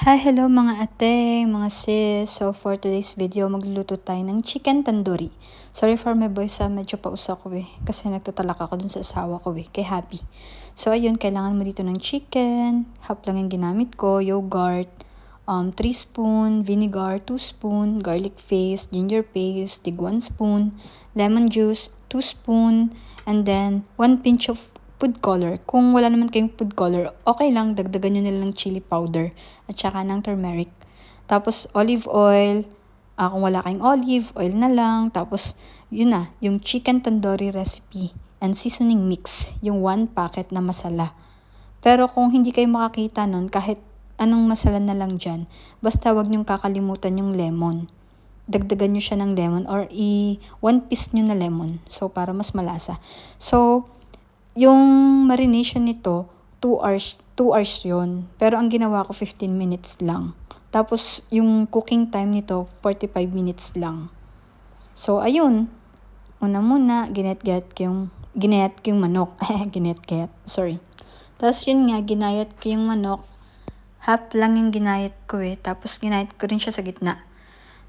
Hi, hello mga ate, mga sis. So for today's video, magluluto tayo ng chicken tandoori. Sorry for my voice, medyo pausa ko kasi nagtatalak ako dun sa asawa ko kay Happy. So ayun, kailangan mo dito ng chicken, half lang yung ginamit ko, yogurt, 3 spoon, vinegar, 2 spoon, garlic paste, ginger paste, tig 1 spoon, lemon juice, 2 spoon, and then 1 pinch of food color. Kung wala naman kayong food color, okay lang, dagdagan nyo na lang ng chili powder at saka ng turmeric. Tapos olive oil, kung wala kayong olive oil na lang. Tapos yun na, yung chicken tandoori recipe and seasoning mix, yung 1 packet na masala. Pero kung hindi kayo makakita nun, kahit anong masala na lang dyan, basta wag nyong kakalimutan yung lemon. Dagdagan nyo siya ng lemon or 1 piece nyo na lemon. So, para mas malasa. So, yung marination nito, 2 hours yun. Pero ang ginawa ko 15 minutes lang. Tapos yung cooking time nito, 45 minutes lang. So ayun, una muna, ginayat ko yung manok. Sorry. Tapos yun nga, ginayat ko yung manok. Half lang yung ginayat ko Tapos ginayat ko rin siya sa gitna.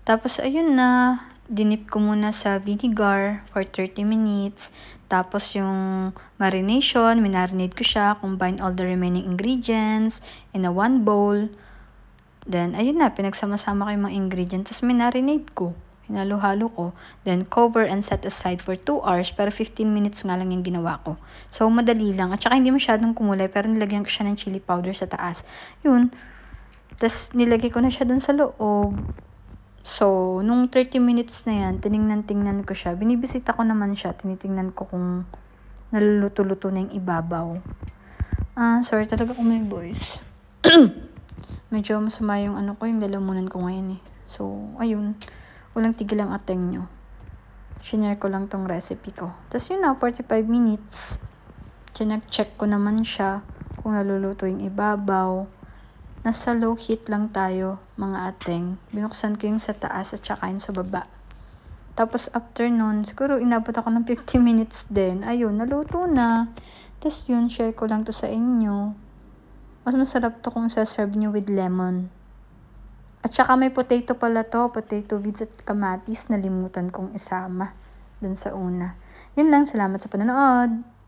Tapos ayun na, dinip ko muna sa vinegar for 30 minutes. Tapos yung marination, minarinate ko siya, combine all the remaining ingredients in a 1 bowl. Then ayun na, pinagsama-sama ko yung mga ingredients. Tapos minarinate ko, hinalo-halo ko. Then cover and set aside for 2 hours, pero 15 minutes nga lang yung ginawa ko. So madali lang. At saka hindi masyadong kumulay, pero nilagyan ko siya ng chili powder sa taas. Yun. Tapos nilagay ko na siya dun sa loob. So, nung 30 minutes na yan, tiningnan ko siya. Binibisita ko naman siya. Tinitingnan ko kung naluluto-luto na yung ibabaw. Sorry talaga kung may voice. Medyo masama yung yung lalamunan ko ngayon So, ayun. Walang tigil ang ateng nyo. Shinare ko lang tong recipe ko. Tapos yun na, 45 minutes. Check ko naman siya kung naluluto yung ibabaw. Nasa low heat lang tayo, mga ateng. Binuksan ko yung sa taas at saka yung sa baba. Tapos after nun, siguro inabot ako ng 50 minutes din. Ayun, naluto na. Tapos yun, share ko lang to sa inyo. Mas masarap to kung sa-serve nyo with lemon. At saka may potato pala to, potato bits at kamatis. Nalimutan kong isama dun sa una. Yun lang, salamat sa panonood.